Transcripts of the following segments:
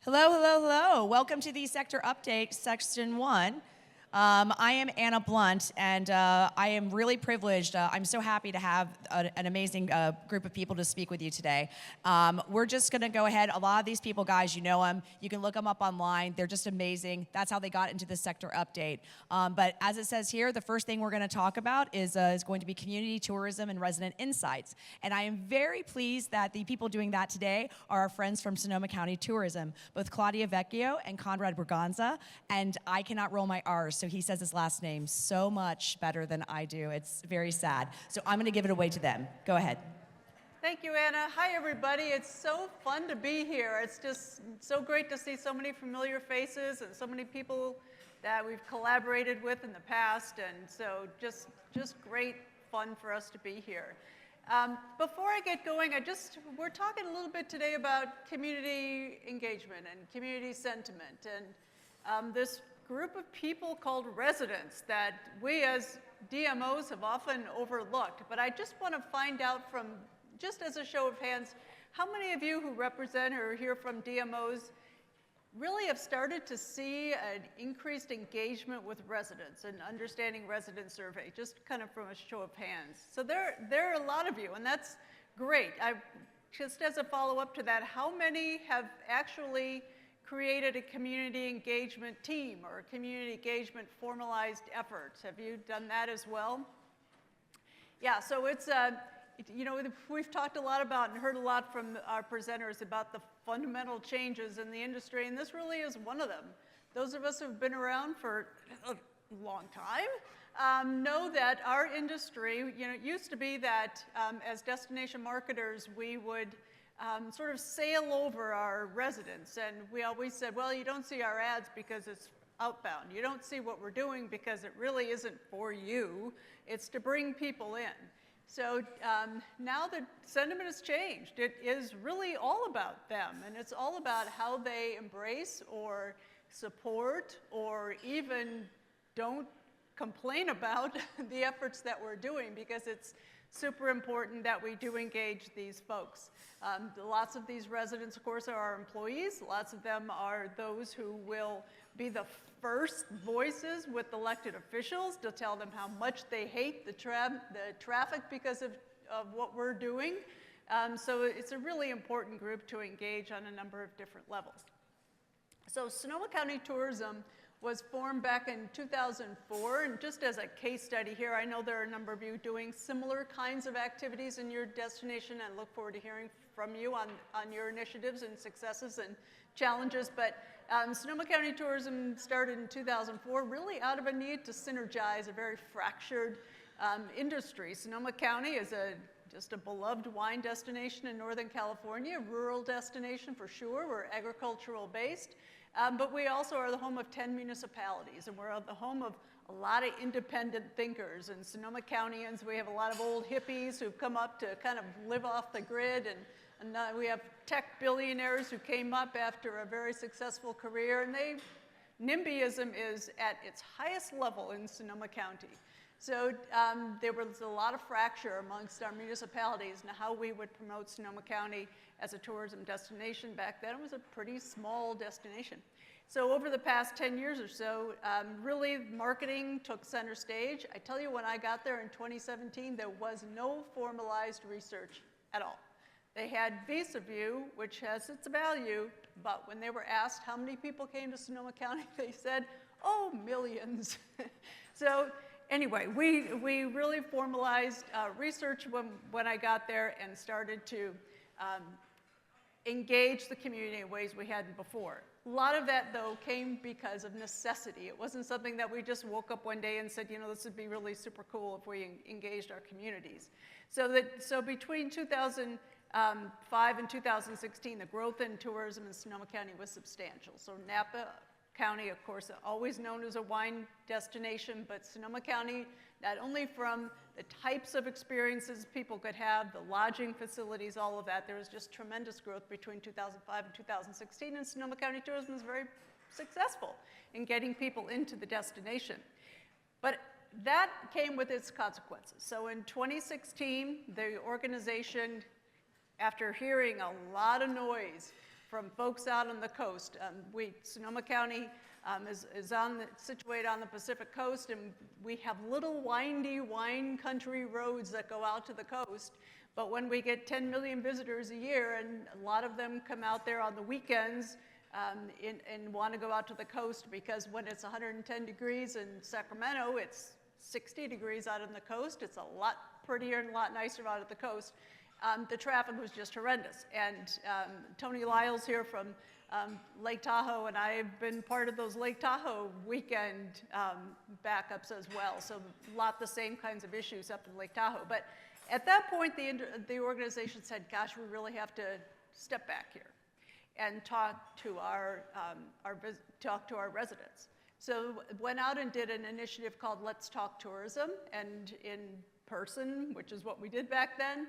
Hello, hello, hello. Welcome to the Sector Update, Section 1. I am Anna Blount, and I am really privileged. I'm so happy to have an amazing group of people to speak with you today. We're just going to go ahead. A lot of these people, guys, you know them. You can look them up online. They're just amazing. That's how they got into the Sector Update. But as it says here, the first thing we're going to talk about is going to be community tourism and resident insights. And I am very pleased that the people doing that today are our friends from Sonoma County Tourism, both Claudia Vecchio and Conrad Braganza. And I cannot roll my R's. So he says his last name so much better than I do. It's very sad. So I'm going to give it away to them. Go ahead. Thank you, Anna. Hi, everybody. It's so fun to be here. It's just so great to see so many familiar faces and so many people that we've collaborated with in the past. And so just great fun for us to be here. Before I get going, we're talking a little bit today about community engagement and community sentiment. And this group of people called residents that we as DMOs have often overlooked. But I just want to find out from, just as a show of hands, how many of you who represent or hear from DMOs really have started to see an increased engagement with residents and understanding resident survey, just kind of from a show of hands. So there are a lot of you, and that's great. Just as a follow-up to that, how many have actually created a community engagement team or a community engagement formalized efforts? Have you done that as well? Yeah, so it's, you know, we've talked a lot about and heard a lot from our presenters about the fundamental changes in the industry, and this really is one of them. Those of us who have been around for a long time know that our industry, you know, it used to be that as destination marketers, we would sort of sail over our residents, and we always said, well, you don't see our ads because it's outbound. You don't see what we're doing because it really isn't for you. It's to bring people in. So now the sentiment has changed. It is really all about them, and it's all about how they embrace or support or even don't complain about the efforts that we're doing, because it's super important that we do engage these folks. Lots of these residents, of course, are our employees. Lots of them are those who will be the first voices with elected officials to tell them how much they hate the traffic because of what we're doing. So it's a really important group to engage on a number of different levels. So Sonoma County Tourism was formed back in 2004, and just as a case study here, I know there are a number of you doing similar kinds of activities in your destination, and look forward to hearing from you on your initiatives and successes and challenges. But Sonoma County Tourism started in 2004, really out of a need to synergize a very fractured industry. Sonoma County is just a beloved wine destination in Northern California, a rural destination for sure. We're agricultural based. But we also are the home of 10 municipalities, and we're the home of a lot of independent thinkers. And Sonoma Countyans, we have a lot of old hippies who've come up to kind of live off the grid, and we have tech billionaires who came up after a very successful career, and NIMBYism is at its highest level in Sonoma County. So there was a lot of fracture amongst our municipalities and how we would promote Sonoma County as a tourism destination. Back then, it was a pretty small destination. So over the past 10 years or so, really marketing took center stage. I tell you, when I got there in 2017, there was no formalized research at all. They had Visa View, which has its value, but when they were asked how many people came to Sonoma County, they said, oh, millions. So anyway, we really formalized research when I got there and started to engage the community in ways we hadn't before. A lot of that, though, came because of necessity. It wasn't something that we just woke up one day and said, you know, this would be really super cool if we engaged our communities. So between 2005 and 2016, the growth in tourism in Sonoma County was substantial. So Napa County, of course, always known as a wine destination, but Sonoma County, not only from the types of experiences people could have, the lodging facilities, all of that, there was just tremendous growth between 2005 and 2016, and Sonoma County Tourism was very successful in getting people into the destination. But that came with its consequences. So in 2016, the organization, after hearing a lot of noise from folks out on the coast. Sonoma County is situated on the Pacific coast, and we have little windy wine country roads that go out to the coast. But when we get 10 million visitors a year, and a lot of them come out there on the weekends and want to go out to the coast, because when it's 110 degrees in Sacramento, it's 60 degrees out on the coast. It's a lot prettier and a lot nicer out at the coast. The traffic was just horrendous. And Tony Lyle's here from Lake Tahoe, and I've been part of those Lake Tahoe weekend backups as well. So a lot the same kinds of issues up in Lake Tahoe. But at that point, the organization said, gosh, we really have to step back here and talk to our residents. So went out and did an initiative called Let's Talk Tourism, and in person, which is what we did back then,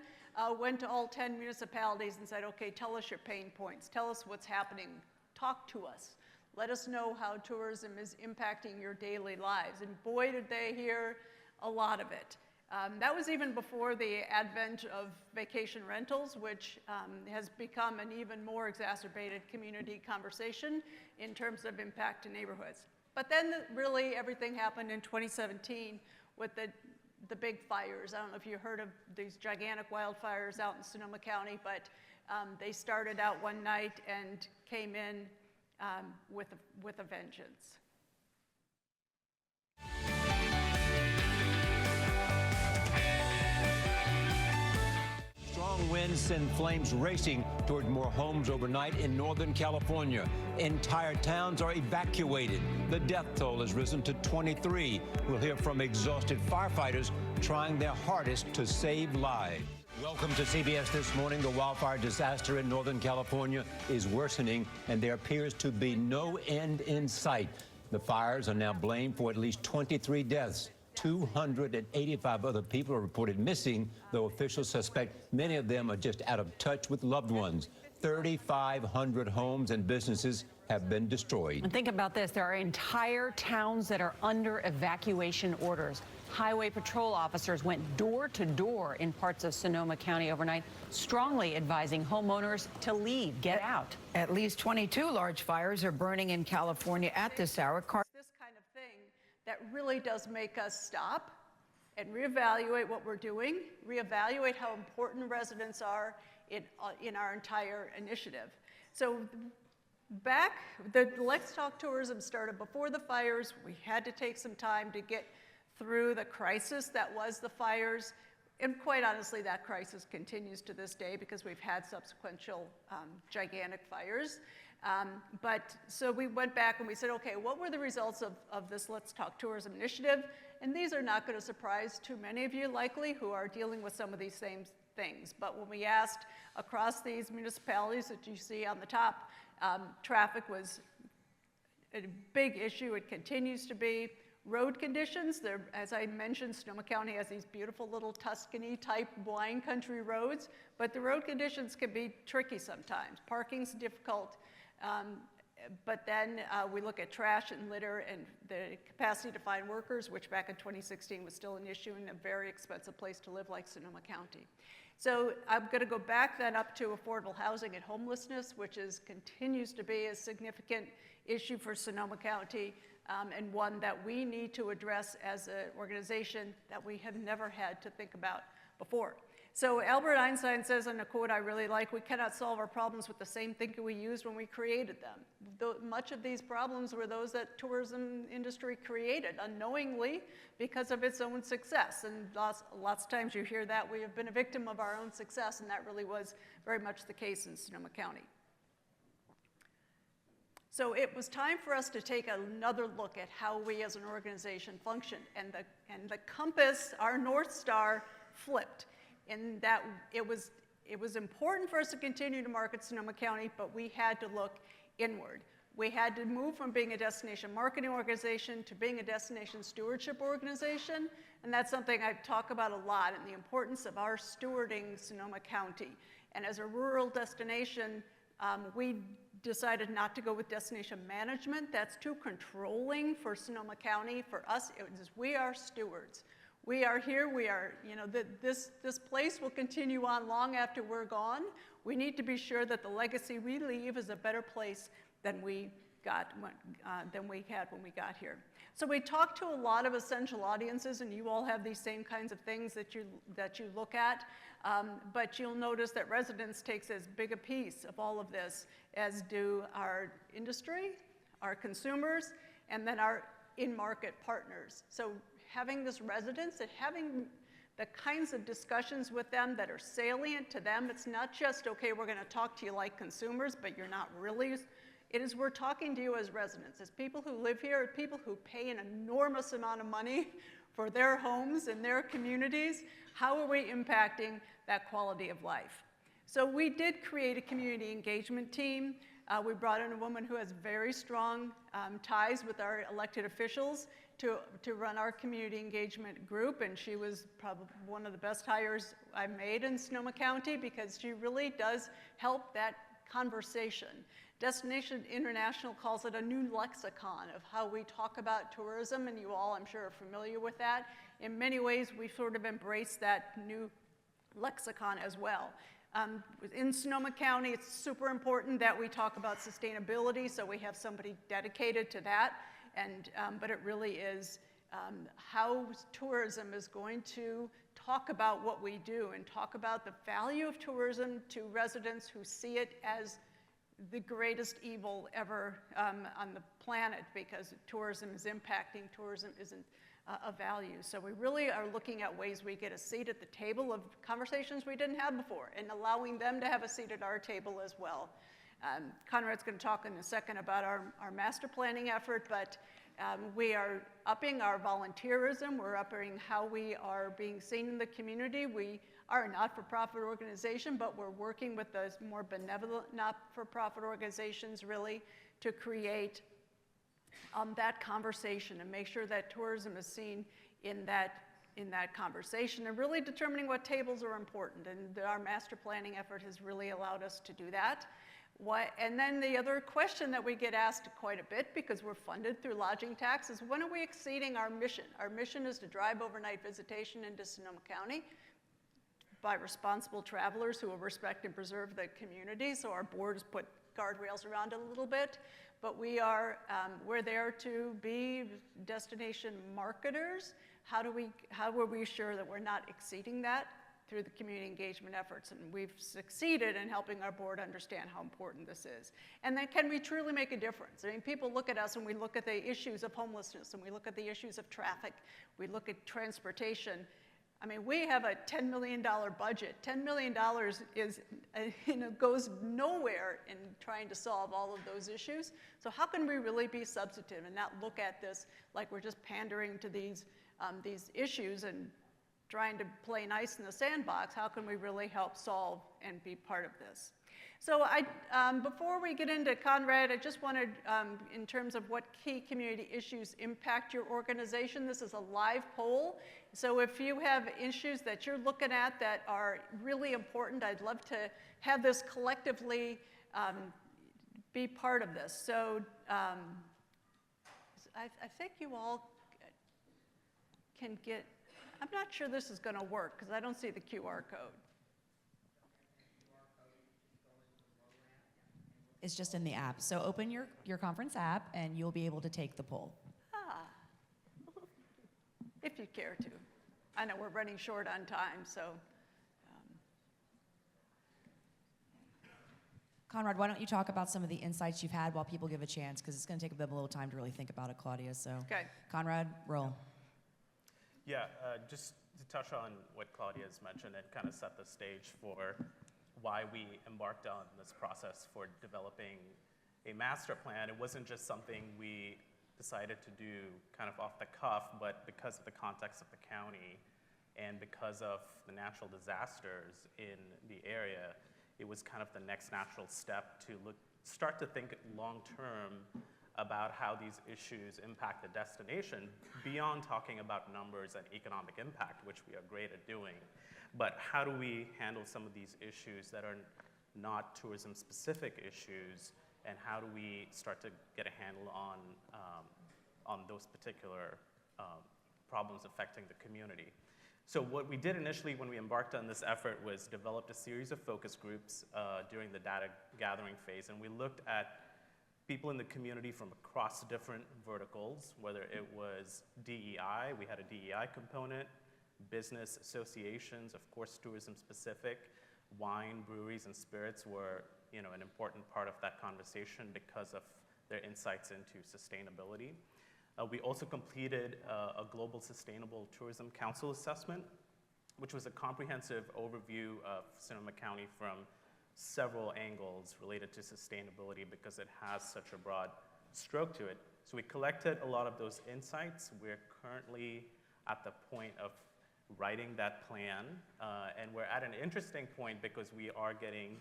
went to all 10 municipalities and said, okay, tell us your pain points, tell us what's happening, talk to us. Let us know how tourism is impacting your daily lives. And boy, did they hear a lot of it. That was even before the advent of vacation rentals, which has become an even more exacerbated community conversation in terms of impact to neighborhoods. But then really everything happened in 2017 with the big fires. I don't know if you heard of these gigantic wildfires out in Sonoma County, but they started out one night and came in with a vengeance. Strong winds send flames racing toward more homes overnight in Northern California. Entire towns are evacuated. The death toll has risen to 23. We'll hear from exhausted firefighters trying their hardest to save lives. Welcome to CBS This Morning. The wildfire disaster in Northern California is worsening, and there appears to be no end in sight. The fires are now blamed for at least 23 deaths. 285 other people are reported missing, though officials suspect many of them are just out of touch with loved ones. 3,500 homes and businesses have been destroyed. And think about this. There are entire towns that are under evacuation orders. Highway patrol officers went door to door in parts of Sonoma County overnight, strongly advising homeowners to leave, get out. At least 22 large fires are burning in California at this hour. This kind of thing that really does make us stop and reevaluate what we're doing, reevaluate how important residents are in our entire initiative. So the Let's Talk Tourism started before the fires. We had to take some time to get through the crisis that was the fires. And quite honestly, that crisis continues to this day because we've had subsequential gigantic fires. So we went back and we said, okay, what were the results of this Let's Talk Tourism initiative? And these are not going to surprise too many of you, likely, who are dealing with some of these same things. But when we asked across these municipalities that you see on the top, traffic was a big issue. It continues to be. Road conditions, as I mentioned, Sonoma County has these beautiful little Tuscany-type wine country roads, but the road conditions can be tricky sometimes. Parking's difficult, but then we look at trash and litter and the capacity to find workers, which back in 2016 was still an issue in a very expensive place to live like Sonoma County. So I'm going to go back then up to affordable housing and homelessness, which continues to be a significant issue for Sonoma County. And one that we need to address as an organization that we have never had to think about before. So Albert Einstein says in a quote I really like, we cannot solve our problems with the same thinking we used when we created them. Much of these problems were those that tourism industry created unknowingly because of its own success. And lots of times you hear that we have been a victim of our own success, and that really was very much the case in Sonoma County. So it was time for us to take another look at how we as an organization function. And the compass, our North Star, flipped. In that it was important for us to continue to market Sonoma County, but we had to look inward. We had to move from being a destination marketing organization to being a destination stewardship organization. And that's something I talk about a lot, and the importance of our stewarding Sonoma County. And as a rural destination, we decided not to go with destination management. That's too controlling for Sonoma County. For us, we are stewards. We are here, this place will continue on long after we're gone. We need to be sure that the legacy we leave is a better place than we had when we got here. So we talked to a lot of essential audiences, and you all have these same kinds of things that you look at, but you'll notice that residents takes as big a piece of all of this as do our industry, our consumers, and then our in-market partners. So having this residence and having the kinds of discussions with them that are salient to them, it's not just, okay, we're gonna talk to you like consumers, but you're not really. It is, we're talking to you as residents, as people who live here, people who pay an enormous amount of money for their homes and their communities. How are we impacting that quality of life? So we did create a community engagement team. We brought in a woman who has very strong ties with our elected officials to run our community engagement group, and she was probably one of the best hires I made in Sonoma County because she really does help that conversation. Destination International calls it a new lexicon of how we talk about tourism, and you all, I'm sure, are familiar with that. In many ways, we've sort of embraced that new lexicon as well. In Sonoma County, it's super important that we talk about sustainability, so we have somebody dedicated to that, but it really is how tourism is going to talk about what we do and talk about the value of tourism to residents who see it as the greatest evil ever on the planet, because tourism is impacting, tourism isn't a value. So we really are looking at ways we get a seat at the table of conversations we didn't have before and allowing them to have a seat at our table as well. Conrad's going to talk in a second about our master planning effort, but we are upping our volunteerism. We're upping how we are being seen in the community. We are a not-for-profit organization, but we're working with those more benevolent not-for-profit organizations really to create that conversation and make sure that tourism is seen in that conversation, and really determining what tables are important. And our master planning effort has really allowed us to do that. And then the other question that we get asked quite a bit, because we're funded through lodging tax, is when are we exceeding our mission? Our mission is to drive overnight visitation into Sonoma County by responsible travelers who will respect and preserve the community. So our board has put guardrails around it a little bit, but we're there to be destination marketers. How are we sure that we're not exceeding that through the community engagement efforts? And we've succeeded in helping our board understand how important this is. And then can we truly make a difference? I mean, people look at us and we look at the issues of homelessness, and we look at the issues of traffic, we look at transportation. I mean, we have a $10 million budget. $10 million goes nowhere in trying to solve all of those issues. So how can we really be substantive and not look at this like we're just pandering to these issues and trying to play nice in the sandbox? How can we really help solve and be part of this? So before we get into Conrad, I just wanted, in terms of what key community issues impact your organization, this is a live poll. So if you have issues that you're looking at that are really important, I'd love to have this collectively be part of this. So I think you all can get, I'm not sure this is going to work because I don't see the QR code. It's just in the app. So open your conference app and you'll be able to take the poll. If you care to. I know we're running short on time, so. Conrad, why don't you talk about some of the insights you've had while people give a chance, because it's going to take them a little time to really think about it, Claudia. So, okay. Conrad, roll. Yeah, just to touch on what Claudia has mentioned and kind of set the stage for why we embarked on this process for developing a master plan. It wasn't just something we decided to do kind of off the cuff, but because of the context of the county and because of the natural disasters in the area, it was kind of the next natural step to start to think long-term about how these issues impact the destination beyond talking about numbers and economic impact, which we are great at doing. But how do we handle some of these issues that are not tourism-specific issues, and how do we start to get a handle on those particular problems affecting the community. So what we did initially when we embarked on this effort was developed a series of focus groups during the data gathering phase, and we looked at people in the community from across different verticals, whether it was DEI, we had a DEI component, business associations, of course tourism specific, wine, breweries, and spirits were an important part of that conversation because of their insights into sustainability. We also completed a Global Sustainable Tourism Council assessment, which was a comprehensive overview of Sonoma County from several angles related to sustainability because it has such a broad stroke to it. So we collected a lot of those insights. We're currently at the point of writing that plan, and we're at an interesting point because we are getting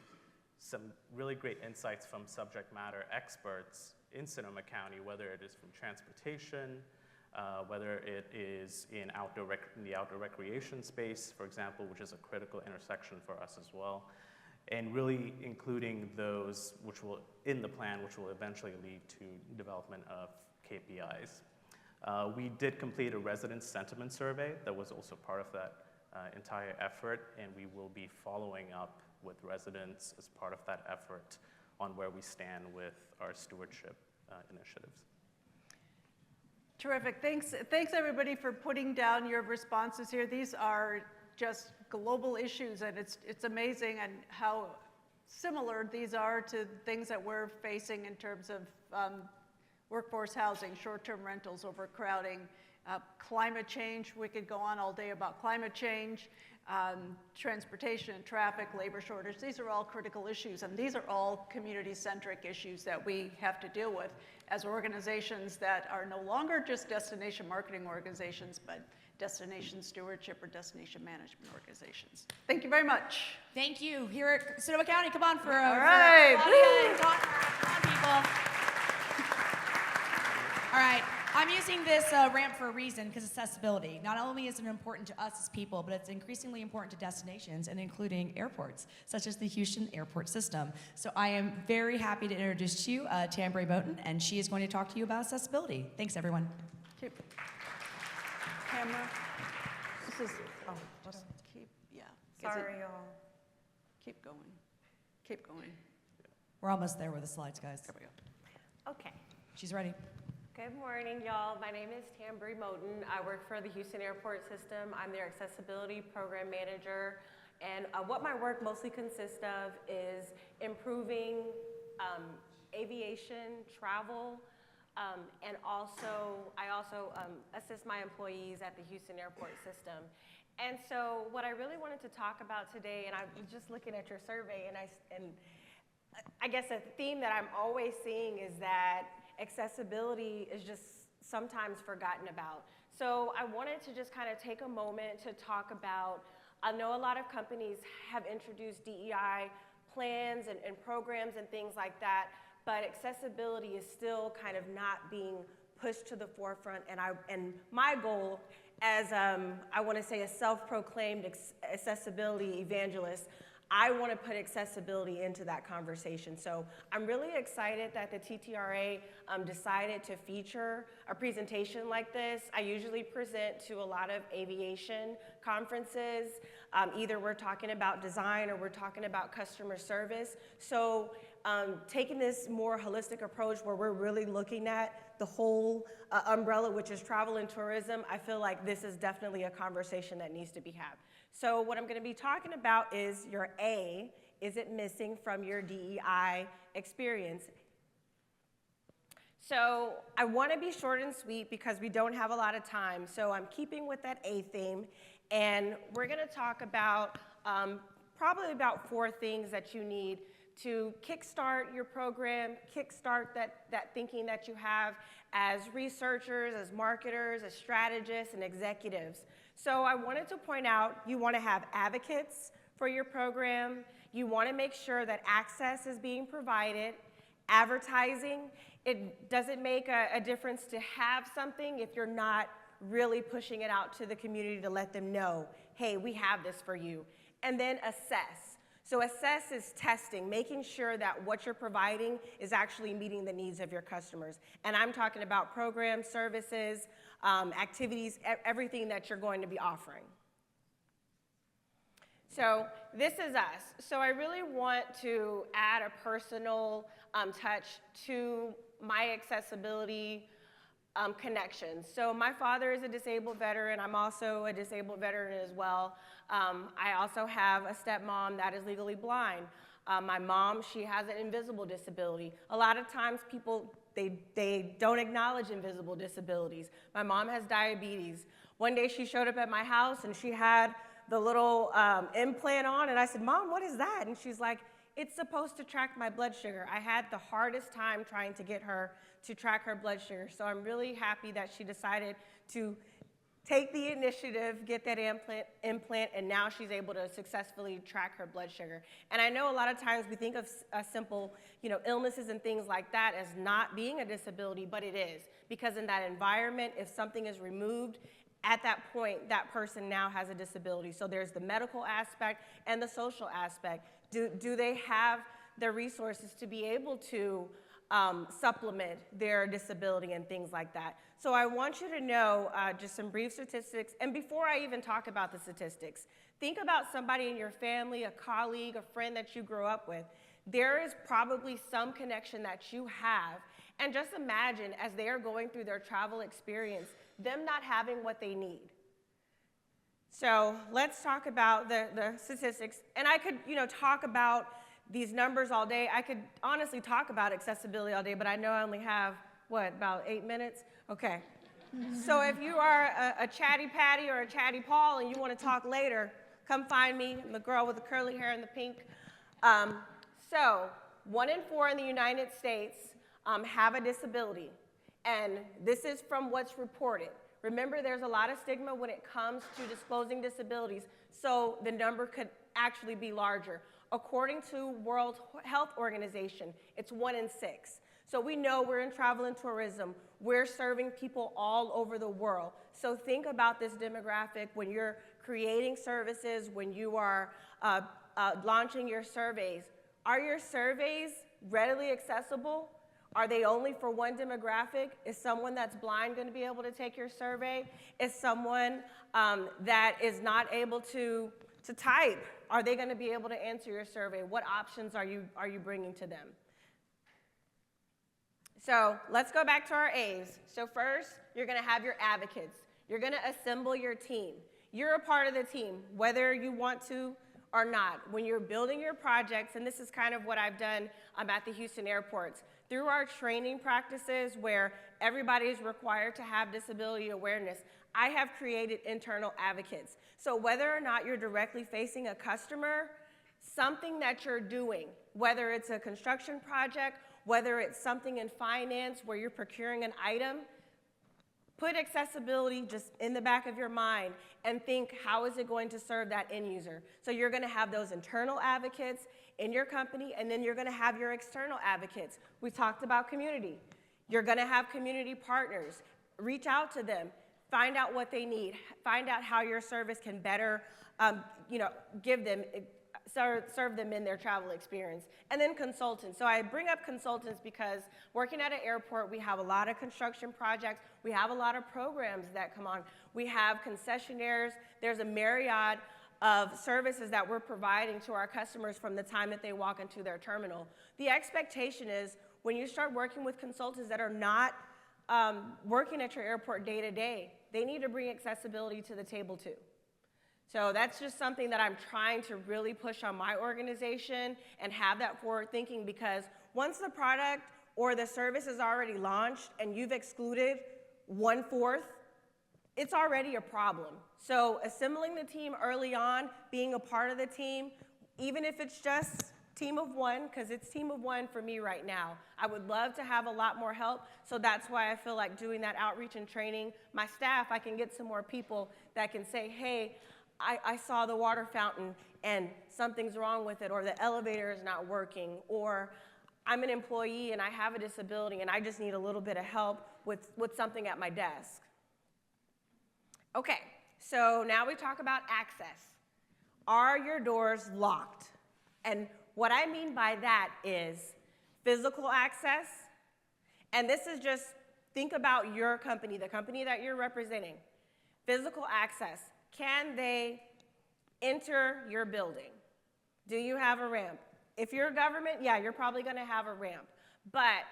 some really great insights from subject matter experts in Sonoma County, whether it is from transportation, whether it is in the outdoor recreation space, for example, which is a critical intersection for us as well, and really including those which will, in the plan, which will eventually lead to development of KPIs. We did complete a resident sentiment survey that was also part of that entire effort, and we will be following up with residents as part of that effort on where we stand with our stewardship initiatives. Terrific. Thanks everybody for putting down your responses here. These are just global issues, and it's amazing and how similar these are to things that we're facing in terms of workforce housing, short-term rentals, overcrowding, climate change. We could go on all day about climate change, transportation and traffic, labor shortage. These are all critical issues, and these are all community-centric issues that we have to deal with as organizations that are no longer just destination marketing organizations, but destination stewardship or destination management organizations. Thank you very much. Thank you. Here at Sonoma County, come on for All right. Claudia and Conrad. Come on, people. All right. I'm using this ramp for a reason, because accessibility. Not only is it important to us as people, but it's increasingly important to destinations and including airports, such as the Houston airport system. So I am very happy to introduce to you Tambre Moten, and she is going to talk to you about accessibility. Thanks, everyone. Keep. Camera. This is, oh, just keep, yeah. Sorry, y'all. Keep going. Keep going. We're almost there with the slides, guys. There we go. Okay. She's ready. Good morning, y'all. My name is Tambre Moten. I work for the Houston Airport System. I'm their accessibility program manager. And what my work mostly consists of is improving aviation, travel, and I also assist my employees at the Houston Airport System. And so what I really wanted to talk about today, and I was just looking at your survey, and I guess a theme that I'm always seeing is that accessibility is just sometimes forgotten about. So I wanted to just kind of take a moment to talk about, I know a lot of companies have introduced DEI plans and programs and things like that, but accessibility is still kind of not being pushed to the forefront. And my goal as, I want to say, a self-proclaimed accessibility evangelist, I want to put accessibility into that conversation. So I'm really excited that the TTRA decided to feature a presentation like this. I usually present to a lot of aviation conferences. Either we're talking about design or we're talking about customer service. So taking this more holistic approach where we're really looking at the whole umbrella, which is travel and tourism, I feel like this is definitely a conversation that needs to be had. So what I'm going to be talking about is your A, is it missing from your DEI experience? So I want to be short and sweet because we don't have a lot of time. So I'm keeping with that A theme, and we're going to talk about probably about 4 things that you need to kickstart your program, kickstart that thinking that you have as researchers, as marketers, as strategists, and executives. So I wanted to point out, you want to have advocates for your program. You want to make sure that access is being provided. Advertising, it doesn't make a difference to have something if you're not really pushing it out to the community to let them know, hey, we have this for you. And then assess. So assess is testing, making sure that what you're providing is actually meeting the needs of your customers. And I'm talking about programs, services, activities, everything that you're going to be offering. So this is us. So I really want to add a personal touch to my accessibility connections. So my father is a disabled veteran. I'm also a disabled veteran as well. I also have a stepmom that is legally blind. My mom, she has an invisible disability. A lot of times people, they don't acknowledge invisible disabilities. My mom has diabetes. One day she showed up at my house and she had the little implant on, and I said, Mom, what is that? And she's like, it's supposed to track my blood sugar. I had the hardest time trying to get her to track her blood sugar. So I'm really happy that she decided to take the initiative, get that implant, and now she's able to successfully track her blood sugar. And I know a lot of times we think of simple, illnesses and things like that as not being a disability, but it is. Because in that environment, if something is removed, at that point, that person now has a disability. So there's the medical aspect and the social aspect. Do they have the resources to be able to supplement their disability and things like that? So I want you to know just some brief statistics. And before I even talk about the statistics, think about somebody in your family, a colleague, a friend that you grew up with. There is probably some connection that you have. And just imagine as they are going through their travel experience, them not having what they need. So let's talk about the statistics. And I could, talk about these numbers all day. I could honestly talk about accessibility all day, but I know I only have, about 8 minutes? Okay. So if you are a chatty Patty or a chatty Paul and you want to talk later, come find me. I'm the girl with the curly hair and the pink. So 1 in 4 in the United States have a disability. And this is from what's reported. Remember, there's a lot of stigma when it comes to disclosing disabilities, so the number could actually be larger. According to World Health Organization, it's 1 in 6. So we know we're in travel and tourism. We're serving people all over the world. So think about this demographic when you're creating services, when you are launching your surveys. Are your surveys readily accessible? Are they only for one demographic? Is someone that's blind going to be able to take your survey? Is someone that is not able to type, are they going to be able to answer your survey? What options are you bringing to them? So let's go back to our A's. So first, you're going to have your advocates. You're going to assemble your team. You're a part of the team, whether you want to or not. When you're building your projects, and this is kind of what I've done at the Houston airports, through our training practices where everybody is required to have disability awareness, I have created internal advocates. So whether or not you're directly facing a customer, something that you're doing, whether it's a construction project, whether it's something in finance where you're procuring an item, put accessibility just in the back of your mind and think, how is it going to serve that end user? So you're going to have those internal advocates in your company, and then you're going to have your external advocates. We talked about community. You're going to have community partners. Reach out to them. Find out what they need. Find out how your service can better give them, serve them in their travel experience. And then consultants. So I bring up consultants because working at an airport, we have a lot of construction projects. We have a lot of programs that come on. We have concessionaires. There's a myriad of services that we're providing to our customers from the time that they walk into their terminal. The expectation is when you start working with consultants that are not working at your airport day to day, they need to bring accessibility to the table too. So that's just something that I'm trying to really push on my organization and have that forward thinking, because once the product or the service is already launched and you've excluded 1/4, it's already a problem. So assembling the team early on, being a part of the team, even if it's just team of one, because it's team of one for me right now. I would love to have a lot more help, so that's why I feel like doing that outreach and training my staff, I can get some more people that can say, hey, I saw the water fountain and something's wrong with it, or the elevator is not working, or I'm an employee and I have a disability and I just need a little bit of help with something at my desk. Okay, so now we talk about access. Are your doors locked? And what I mean by that is physical access, and this is just, think about your company, the company that you're representing. Physical access, can they enter your building? Do you have a ramp? If you're government, yeah, you're probably gonna have a ramp. But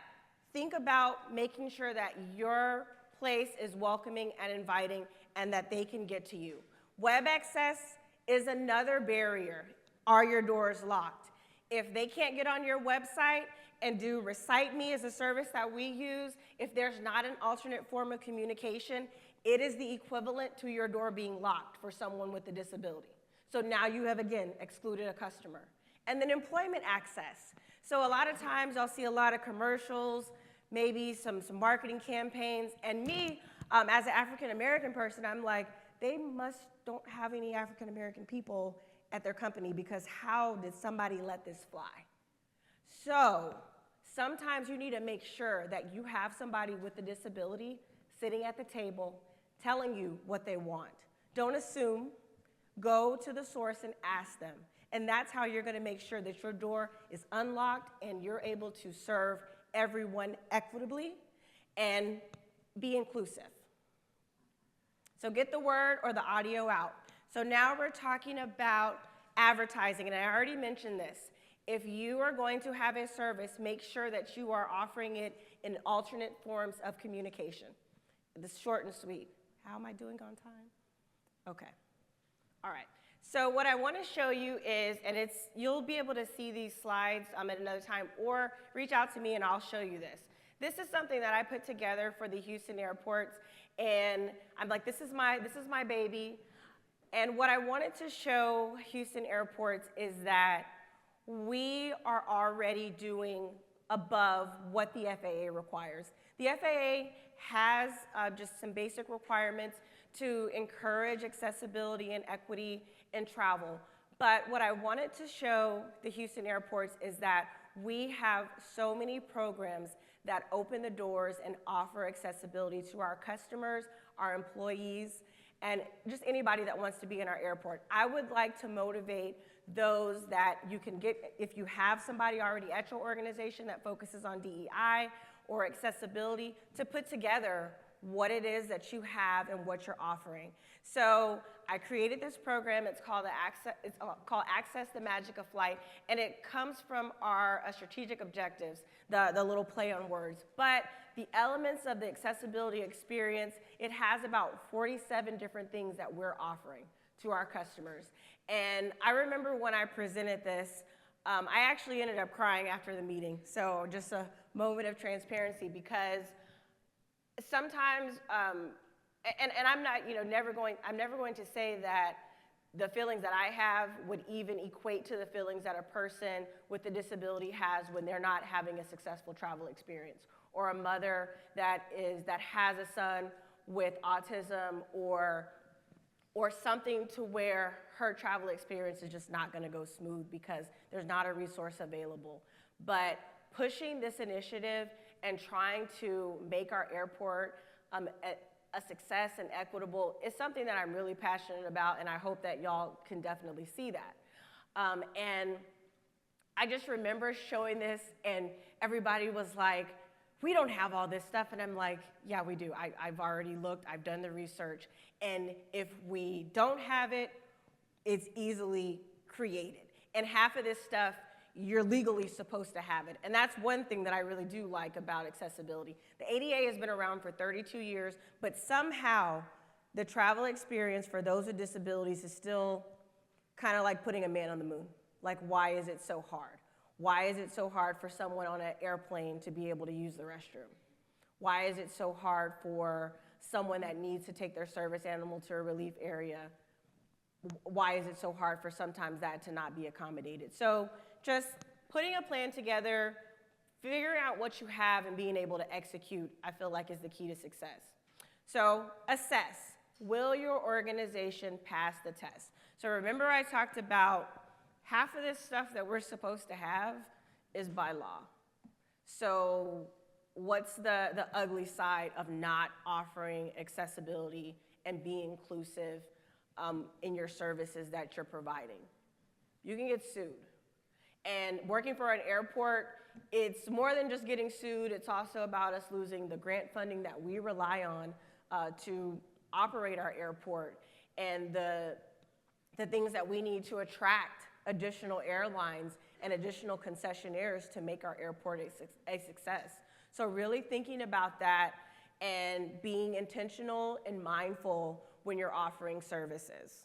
think about making sure that your place is welcoming and inviting and that they can get to you. Web access is another barrier. Are your doors locked? If they can't get on your website and do Recite Me as a service that we use, if there's not an alternate form of communication, it is the equivalent to your door being locked for someone with a disability. So now you have, again, excluded a customer. And then employment access. So a lot of times I'll see a lot of commercials, maybe some marketing campaigns, and me, as an African-American person, I'm like, they don't have any African-American people at their company because how did somebody let this fly? So sometimes you need to make sure that you have somebody with a disability sitting at the table telling you what they want. Don't assume, go to the source and ask them. And that's how you're gonna make sure that your door is unlocked and you're able to serve everyone equitably and be inclusive. So get the word or the audio out. So now we're talking about advertising, and I already mentioned this. If you are going to have a service, make sure that you are offering it in alternate forms of communication. This is short and sweet. How am I doing on time? Okay. All right. So what I want to show you is, and you'll be able to see these slides at another time, or reach out to me and I'll show you this. This is something that I put together for the Houston airports, and I'm like, this is my baby. And what I wanted to show Houston airports is that we are already doing above what the FAA requires. The FAA has just some basic requirements to encourage accessibility and equity in travel. But what I wanted to show the Houston airports is that we have so many programs that open the doors and offer accessibility to our customers, our employees, and just anybody that wants to be in our airport. I would like to motivate those that you can get, if you have somebody already at your organization that focuses on DEI or accessibility, to put together what it is that you have and what you're offering. So I created this program. It's called Access the Magic of Flight, and it comes from our strategic objectives, the little play on words. But the elements of the accessibility experience, it has about 47 different things that we're offering to our customers. And I remember when I presented this, I actually ended up crying after the meeting. So just a moment of transparency, because sometimes, and I'm not, I'm never going to say that the feelings that I have would even equate to the feelings that a person with a disability has when they're not having a successful travel experience, or a mother that has a son with autism or something to where her travel experience is just not going to go smooth because there's not a resource available. But pushing this initiative and trying to make our airport a success and equitable is something that I'm really passionate about, and I hope that y'all can definitely see that. And I just remember showing this, and everybody was like, we don't have all this stuff, and I'm like, yeah, we do. I've already looked, I've done the research, and if we don't have it, it's easily created. And half of this stuff, you're legally supposed to have it. And that's one thing that I really do like about accessibility. The ADA has been around for 32 years, but somehow the travel experience for those with disabilities is still kind of like putting a man on the moon. Like, why is it so hard? Why is it so hard for someone on an airplane to be able to use the restroom? Why is it so hard for someone that needs to take their service animal to a relief area? Why is it so hard for sometimes that to not be accommodated? So just putting a plan together, figuring out what you have and being able to execute, I feel like is the key to success. So assess, will your organization pass the test? So remember I talked about half of this stuff that we're supposed to have is by law. So what's the ugly side of not offering accessibility and being inclusive in your services that you're providing? You can get sued. And working for an airport, it's more than just getting sued. It's also about us losing the grant funding that we rely on to operate our airport, and the things that we need to attract additional airlines and additional concessionaires to make our airport a success. So really thinking about that and being intentional and mindful when you're offering services.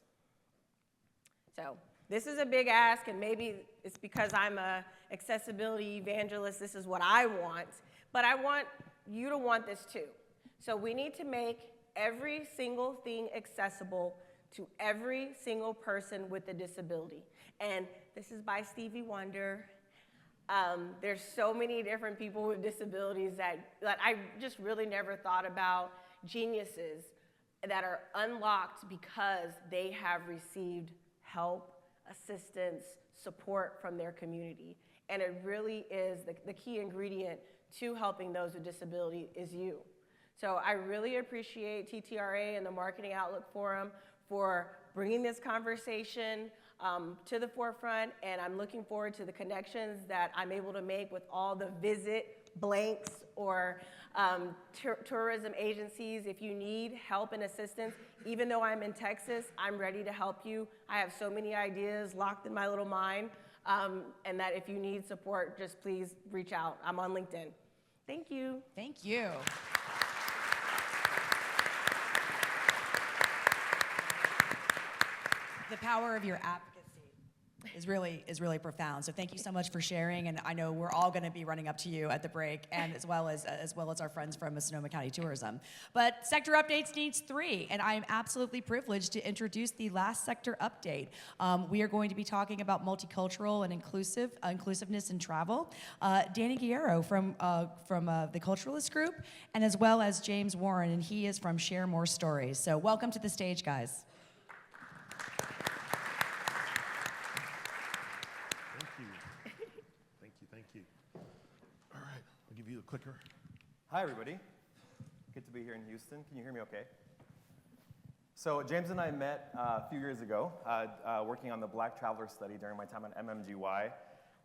So this is a big ask, and maybe it's because I'm a accessibility evangelist, this is what I want, but I want you to want this too. So we need to make every single thing accessible to every single person with a disability. And this is by Stevie Wonder. There's so many different people with disabilities that I just really never thought about, geniuses that are unlocked because they have received help, assistance, support from their community. And it really is the key ingredient to helping those with disability is you. So I really appreciate TTRA and the Marketing Outlook Forum for bringing this conversation to the forefront, and I'm looking forward to the connections that I'm able to make with all the visit blanks or tourism agencies. If you need help and assistance, even though I'm in Texas, I'm ready to help you. I have so many ideas locked in my little mind, and that if you need support, just please reach out. I'm on LinkedIn. Thank you. Thank you. The power of your advocacy is really profound. So thank you so much for sharing. And I know we're all going to be running up to you at the break, and as well as our friends from Sonoma County Tourism. But Sector Updates needs 3, and I am absolutely privileged to introduce the last Sector Update. We are going to be talking about multicultural and inclusiveness in travel. Danny Guerrero from the Culturist group, and as well as James Warren, and he is from Share More Stories. So welcome to the stage, guys. Thank you. All right, I'll give you the clicker. Hi, everybody. Good to be here in Houston. Can you hear me okay? So James and I met a few years ago working on the Black Traveler Study during my time on MMGY.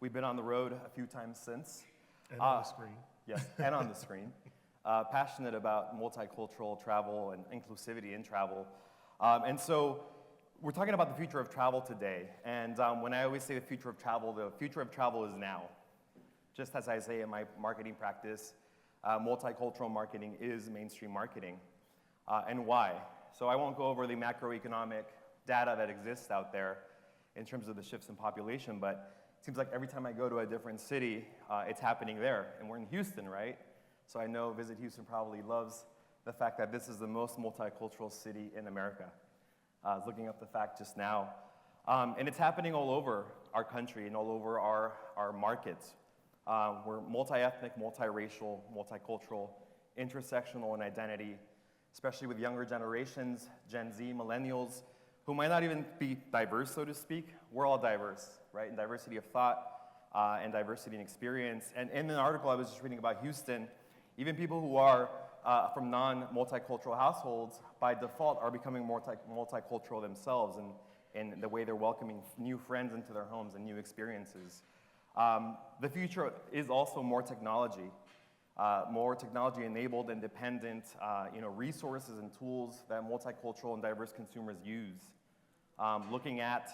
We've been on the road a few times since. And on the screen. Yes, and on the screen. Passionate about multicultural travel and inclusivity in travel. And so we're talking about the future of travel today. And when I always say the future of travel is now. Just as I say in my marketing practice, multicultural marketing is mainstream marketing. And why? So I won't go over the macroeconomic data that exists out there in terms of the shifts in population, but it seems like every time I go to a different city, it's happening there. And we're in Houston, right? So I know Visit Houston probably loves the fact that this is the most multicultural city in America. I was looking up the fact just now. And it's happening all over our country and all over our markets. We're multi-ethnic, multiracial, multicultural, intersectional in identity, especially with younger generations, Gen Z, millennials, who might not even be diverse, so to speak. We're all diverse, right? In diversity of thought and diversity in experience. And in an article I was just reading about Houston, even people who are from non-multicultural households, by default, are becoming multicultural themselves in the way they're welcoming new friends into their homes and new experiences. The future is also more technology enabled and dependent, resources and tools that multicultural and diverse consumers use. Looking at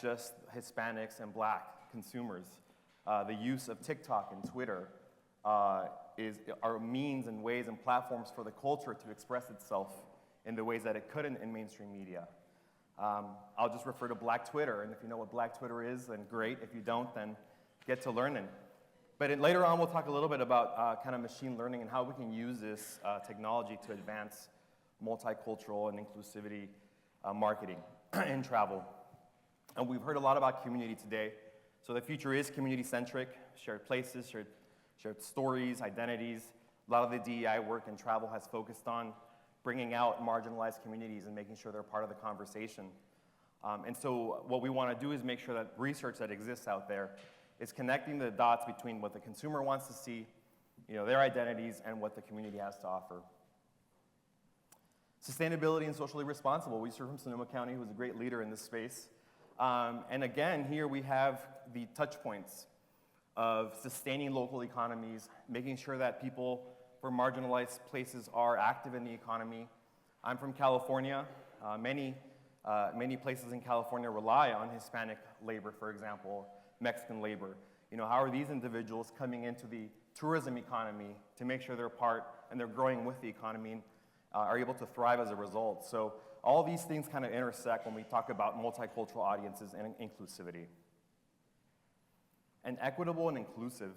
just Hispanics and Black consumers, the use of TikTok and Twitter are means and ways and platforms for the culture to express itself in the ways that it couldn't in mainstream media. I'll just refer to Black Twitter, and if you know what Black Twitter is, then great. If you don't, then get to learning. But later on, we'll talk a little bit about kind of machine learning and how we can use this technology to advance multicultural and inclusivity marketing in travel. And we've heard a lot about community today. So the future is community-centric, shared places, shared stories, identities. A lot of the DEI work in travel has focused on bringing out marginalized communities and making sure they're part of the conversation. And so what we want to do is make sure that research that exists out there is connecting the dots between what the consumer wants to see, their identities, and what the community has to offer. Sustainability and socially responsible. We serve from Sonoma County, who's a great leader in this space. And again, here we have the touch points of sustaining local economies, making sure that people from marginalized places are active in the economy. I'm from California. Many places in California rely on Hispanic labor, for example, Mexican labor. You know, how are these individuals coming into the tourism economy to make sure they're part and they're growing with the economy and are able to thrive as a result? So all these things kind of intersect when we talk about multicultural audiences and inclusivity. And equitable and inclusive.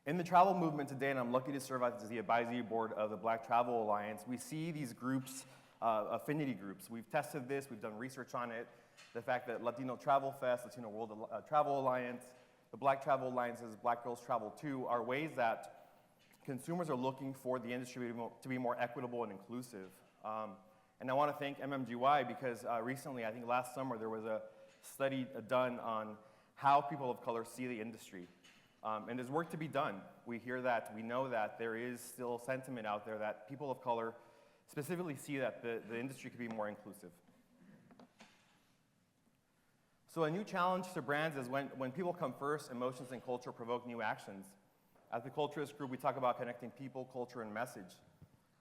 In the travel movement today, and I'm lucky to serve as the advisory board of the Black Travel Alliance, we see these groups, affinity groups. We've tested this, we've done research on it. The fact that Latino Travel Fest, Latino World Travel Alliance, the Black Travel Alliances, Black Girls Travel Too, are ways that consumers are looking for the industry to be more equitable and inclusive. And I want to thank MMGY because recently, I think last summer, there was a study done on how people of color see the industry. And there's work to be done. We hear that, we know that there is still sentiment out there that people of color specifically see that the industry could be more inclusive. So a new challenge to brands is when people come first, emotions and culture provoke new actions. At the Culturist group, we talk about connecting people, culture, and message,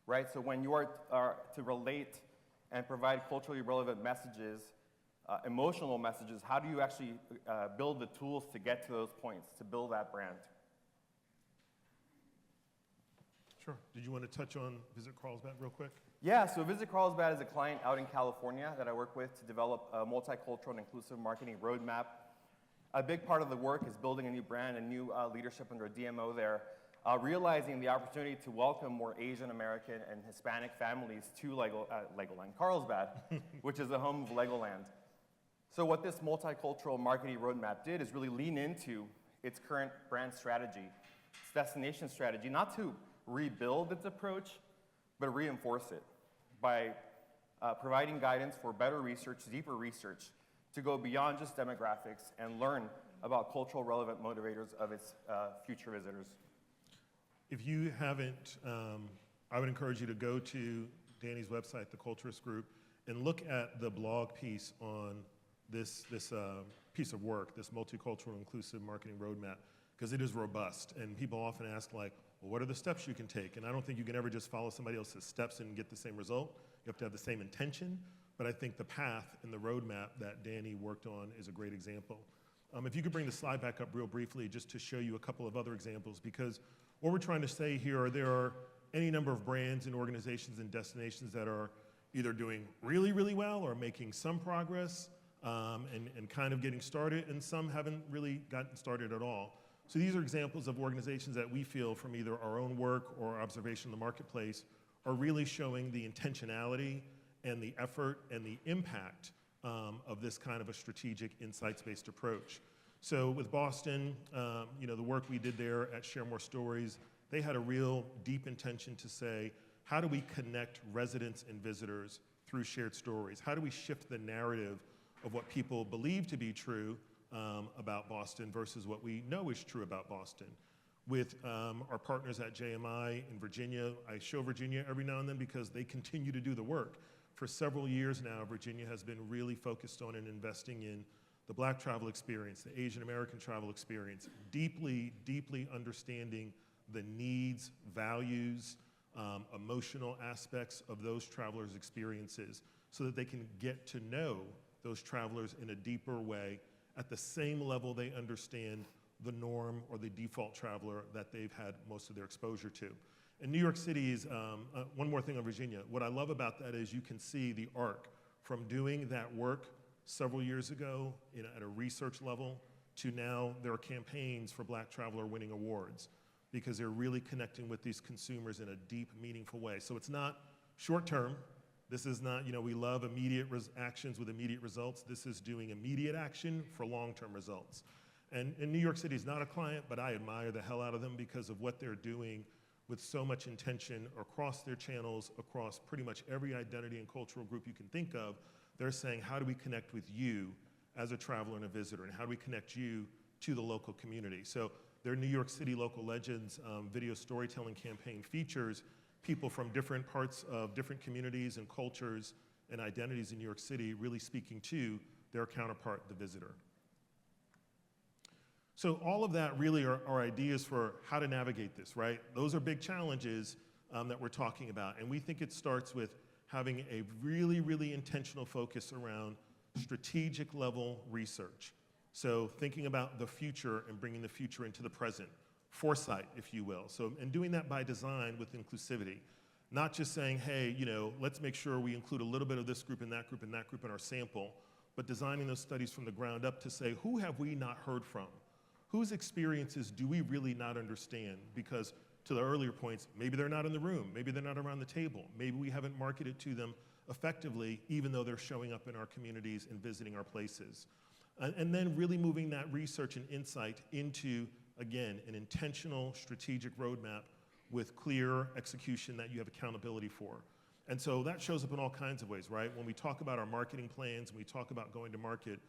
right? So when you are to relate and provide culturally relevant messages, emotional messages, how do you actually build the tools to get to those points, to build that brand? Sure. Did you want to touch on Visit Carlsbad real quick? Yeah, so Visit Carlsbad is a client out in California that I work with to develop a multicultural and inclusive marketing roadmap. A big part of the work is building a new brand and new leadership under a DMO there, realizing the opportunity to welcome more Asian American and Hispanic families to Legoland Carlsbad, which is the home of Legoland. So what this multicultural marketing roadmap did is really lean into its current brand strategy, its destination strategy, not to rebuild its approach, but reinforce it by providing guidance for better research, deeper research, to go beyond just demographics and learn about cultural relevant motivators of its future visitors. If you haven't, I would encourage you to go to Danny's website, the Culturist Group, and look at the blog piece on this piece of work, this multicultural inclusive marketing roadmap, because it is robust. And people often ask, like, well, what are the steps you can take? And I don't think you can ever just follow somebody else's steps and get the same result. You have to have the same intention. But I think the path and the roadmap that Danny worked on is a great example. If you could bring the slide back up real briefly, just to show you a couple of other examples, because what we're trying to say here are there are any number of brands and organizations and destinations that are either doing really, really well or making some progress and kind of getting started, and some haven't really gotten started at all. So these are examples of organizations that we feel from either our own work or observation in the marketplace are really showing the intentionality and the effort and the impact of this kind of a strategic insights-based approach. So with Boston, the work we did there at Share More Stories, they had a real deep intention to say, how do we connect residents and visitors through shared stories? How do we shift the narrative of what people believe to be true about Boston versus what we know is true about Boston? With our partners at JMI in Virginia, I show Virginia every now and then because they continue to do the work. For several years now, Virginia has been really focused on and investing in the Black travel experience, the Asian American travel experience, deeply, deeply understanding the needs, values, emotional aspects of those travelers' experiences so that they can get to know those travelers in a deeper way at the same level they understand the norm or the default traveler that they've had most of their exposure to. And New York City is, one more thing on Virginia, what I love about that is you can see the arc from doing that work several years ago at a research level to now there are campaigns for Black traveler winning awards because they're really connecting with these consumers in a deep, meaningful way. So it's not short term. This is not, we love immediate actions with immediate results. This is doing immediate action for long-term results. And New York City is not a client, but I admire the hell out of them because of what they're doing with so much intention across their channels, across pretty much every identity and cultural group you can think of. They're saying, how do we connect with you as a traveler and a visitor, and how do we connect you to the local community? So their New York City Local Legends video storytelling campaign features people from different parts of different communities and cultures and identities in New York City really speaking to their counterpart, the visitor. So all of that really are ideas for how to navigate this, right? Those are big challenges that we're talking about. And we think it starts with having a really, really intentional focus around strategic level research. So thinking about the future and bringing the future into the present, foresight, if you will. So, and doing that by design with inclusivity. Not just saying, hey, you know, let's make sure we include a little bit of this group and that group and that group in our sample, but designing those studies from the ground up to say, who have we not heard from? Whose experiences do we really not understand? Because to the earlier points, maybe they're not in the room, maybe they're not around the table, maybe we haven't marketed to them effectively, even though they're showing up in our communities and visiting our places. And then really moving that research and insight into, again, an intentional strategic roadmap with clear execution that you have accountability for. And so that shows up in all kinds of ways, right? When we talk about our marketing plans, when we talk about going to market,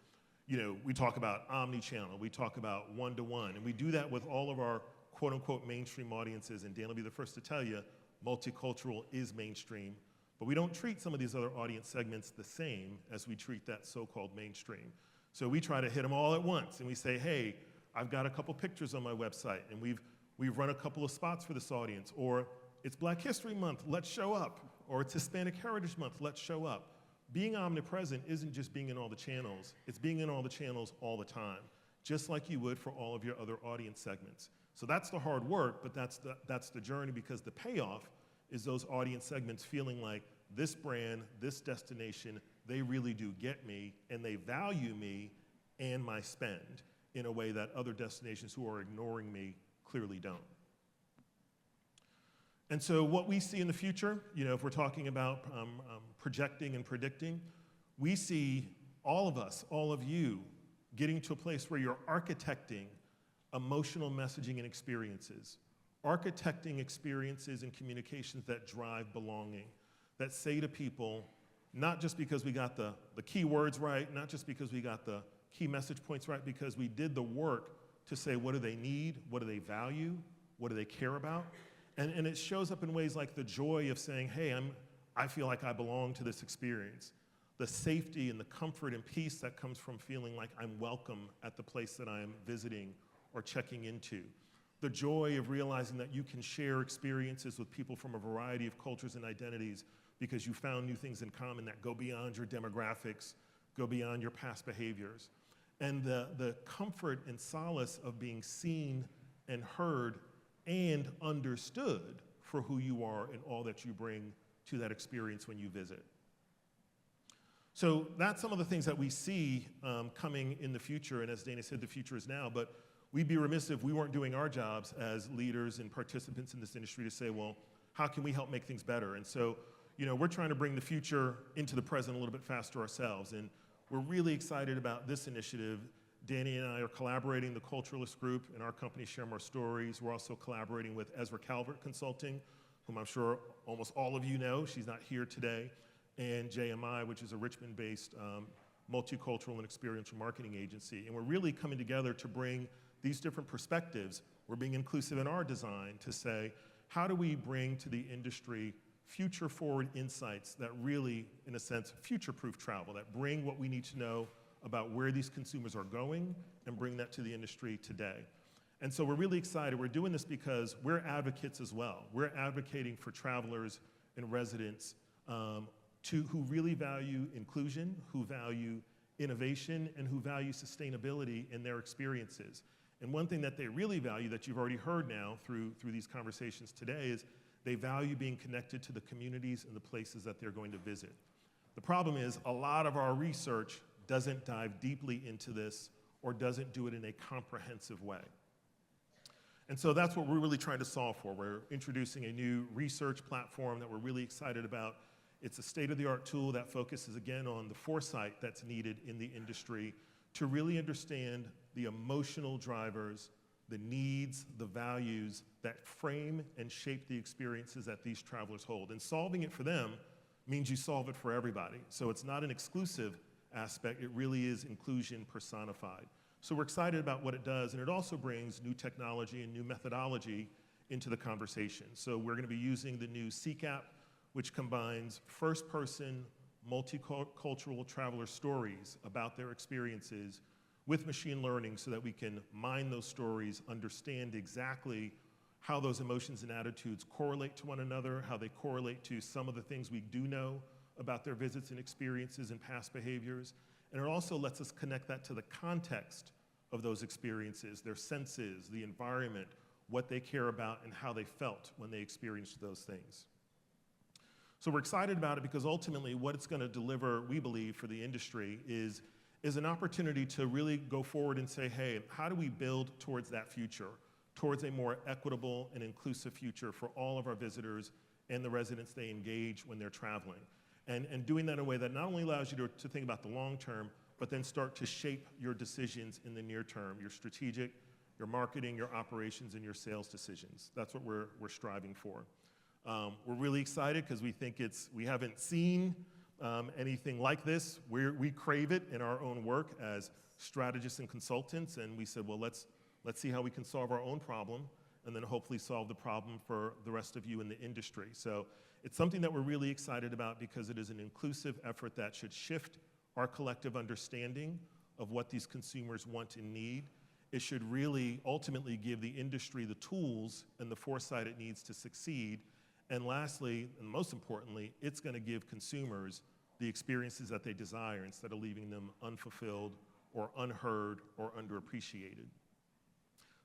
you know, we talk about omni-channel, we talk about one-to-one, and we do that with all of our quote-unquote mainstream audiences, and Dan will be the first to tell you, multicultural is mainstream, but we don't treat some of these other audience segments the same as we treat that so-called mainstream. So we try to hit them all at once, and we say, hey, I've got a couple pictures on my website, and we've run a couple of spots for this audience, or it's Black History Month, let's show up, or it's Hispanic Heritage Month, let's show up. Being omnipresent isn't just being in all the channels, it's being in all the channels all the time, just like you would for all of your other audience segments. So that's the hard work, but that's the journey, because the payoff is those audience segments feeling like this brand, this destination, they really do get me, and they value me and my spend in a way that other destinations who are ignoring me clearly don't. And so what we see in the future, you know, if we're talking about projecting and predicting, we see all of us, all of you, getting to a place where you're architecting emotional messaging and experiences, architecting experiences and communications that drive belonging, that say to people, not just because we got the key words right, not just because we got the key message points right, because we did the work to say, what do they need, what do they value, what do they care about? And it shows up in ways like the joy of saying, hey, I feel like I belong to this experience. The safety and the comfort and peace that comes from feeling like I'm welcome at the place that I'm visiting or checking into. The joy of realizing that you can share experiences with people from a variety of cultures and identities because you found new things in common that go beyond your demographics, go beyond your past behaviors. And the comfort and solace of being seen and heard and understood for who you are and all that you bring to that experience when you visit. So that's some of the things that we see coming in the future, and as Dana said, the future is now, but we'd be remiss if we weren't doing our jobs as leaders and participants in this industry to say, well, how can we help make things better? And so, you know, we're trying to bring the future into the present a little bit faster ourselves, and we're really excited about this initiative. Danny and I are collaborating, the Culturist group, and our company Share More Stories. We're also collaborating with Ezra Calvert Consulting, whom I'm sure almost all of you know. She's not here today. And JMI, which is a Richmond-based multicultural and experiential marketing agency. And we're really coming together to bring these different perspectives. We're being inclusive in our design to say, how do we bring to the industry future-forward insights that really, in a sense, future-proof travel, that bring what we need to know about where these consumers are going and bring that to the industry today. And so we're really excited. We're doing this because we're advocates as well. We're advocating for travelers and residents who really value inclusion, who value innovation, and who value sustainability in their experiences. And one thing that they really value that you've already heard now through these conversations today is they value being connected to the communities and the places that they're going to visit. The problem is a lot of our research doesn't dive deeply into this or doesn't do it in a comprehensive way. And so that's what we're really trying to solve for. We're introducing a new research platform that we're really excited about. It's a state-of-the-art tool that focuses again on the foresight that's needed in the industry to really understand the emotional drivers, the needs, the values that frame and shape the experiences that these travelers hold. And solving it for them means you solve it for everybody. So it's not an exclusive aspect, it really is inclusion personified. So we're excited about what it does, and it also brings new technology and new methodology into the conversation. So we're going to be using the new CCAP, which combines first-person, multicultural traveler stories about their experiences with machine learning so that we can mine those stories, understand exactly how those emotions and attitudes correlate to one another, how they correlate to some of the things we do know about their visits and experiences and past behaviors. And it also lets us connect that to the context of those experiences, their senses, the environment, what they care about, and how they felt when they experienced those things. So we're excited about it because ultimately what it's going to deliver, we believe, for the industry is an opportunity to really go forward and say, hey, how do we build towards that future, towards a more equitable and inclusive future for all of our visitors and the residents they engage when they're traveling. And doing that in a way that not only allows you to think about the long term, but then start to shape your decisions in the near term, your strategic, your marketing, your operations, and your sales decisions. That's what we're striving for. We're really excited because we think we haven't seen anything like this. We crave it in our own work as strategists and consultants, and we said, well, let's see how we can solve our own problem and then hopefully solve the problem for the rest of you in the industry. So it's something that we're really excited about because it is an inclusive effort that should shift our collective understanding of what these consumers want and need. It should really ultimately give the industry the tools and the foresight it needs to succeed. And lastly, and most importantly, it's going to give consumers the experiences that they desire instead of leaving them unfulfilled or unheard or underappreciated.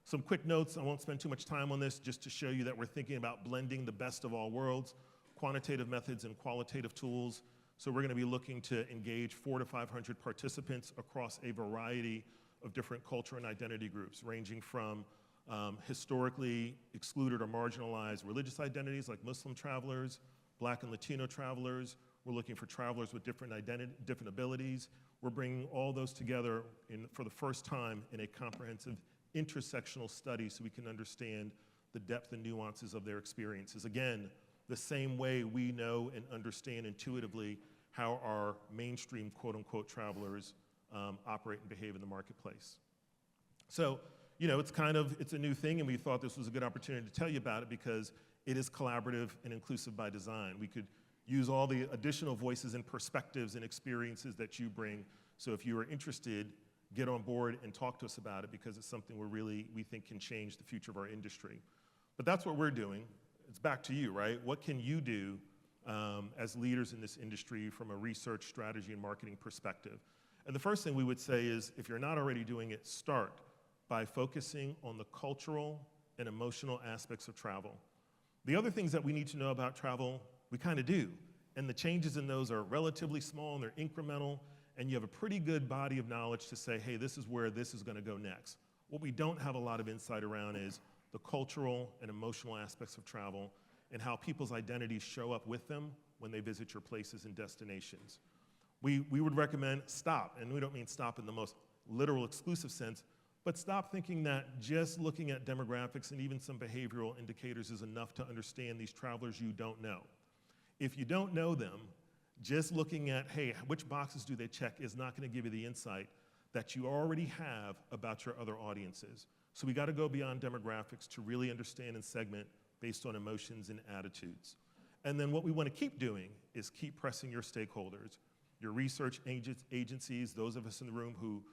Some quick notes, I won't spend too much time on this, just to show you that we're thinking about blending the best of all worlds, quantitative methods and qualitative tools. So we're going to be looking to engage 400 to 500 participants across a variety of different culture and identity groups, ranging from historically excluded or marginalized religious identities like Muslim travelers, Black and Latino travelers. We're looking for travelers with different abilities. We're bringing all those together for the first time in a comprehensive intersectional study so we can understand the depth and nuances of their experiences. Again, the same way we know and understand intuitively how our mainstream quote-unquote travelers operate and behave in the marketplace. So, you know, it's a new thing, and we thought this was a good opportunity to tell you about it because it is collaborative and inclusive by design. We could use all the additional voices and perspectives and experiences that you bring. So if you are interested, get on board and talk to us about it because it's something we think can change the future of our industry. But that's what we're doing. It's back to you, right? What can you do as leaders in this industry from a research, strategy, and marketing perspective? And the first thing we would say is, if you're not already doing it, start by focusing on the cultural and emotional aspects of travel. The other things that we need to know about travel, we kind of do. And the changes in those are relatively small and they're incremental, and you have a pretty good body of knowledge to say, hey, this is where this is going to go next. What we don't have a lot of insight around is the cultural and emotional aspects of travel and how people's identities show up with them when they visit your places and destinations. We would recommend stop, and we don't mean stop in the most literal exclusive sense, but stop thinking that just looking at demographics and even some behavioral indicators is enough to understand these travelers you don't know. If you don't know them, just looking at, hey, which boxes do they check is not going to give you the insight that you already have about your other audiences. So we got to go beyond demographics to really understand and segment based on emotions and attitudes. And then what we want to keep doing is keep pressing your stakeholders, your research agencies, those of us in the room who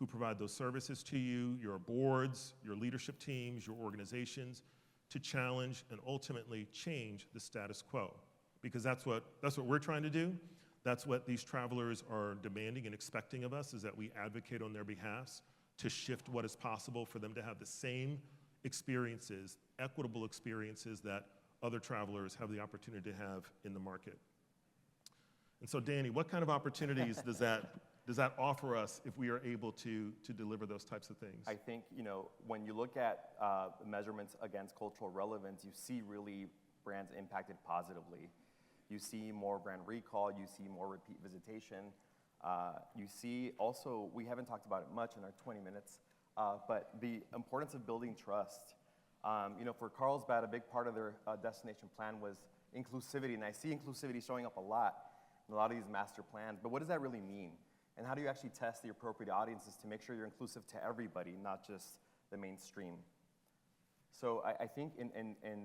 provide those services to you, your boards, your leadership teams, your organizations, to challenge and ultimately change the status quo. Because that's what we're trying to do. That's what these travelers are demanding and expecting of us, is that we advocate on their behalf to shift what is possible for them to have the same experiences, equitable experiences that other travelers have the opportunity to have in the market. And so, Danny, what kind of opportunities does that offer us if we are able to deliver those types of things? I think, you know, when you look at measurements against cultural relevance, you see really brands impacted positively. You see more brand recall, you see more repeat visitation. You see also, we haven't talked about it much in our 20 minutes, but the importance of building trust. You know, for Carlsbad, a big part of their destination plan was inclusivity, and I see inclusivity showing up a lot in a lot of these master plans, but what does that really mean? And how do you actually test the appropriate audiences to make sure you're inclusive to everybody, not just the mainstream? So I think in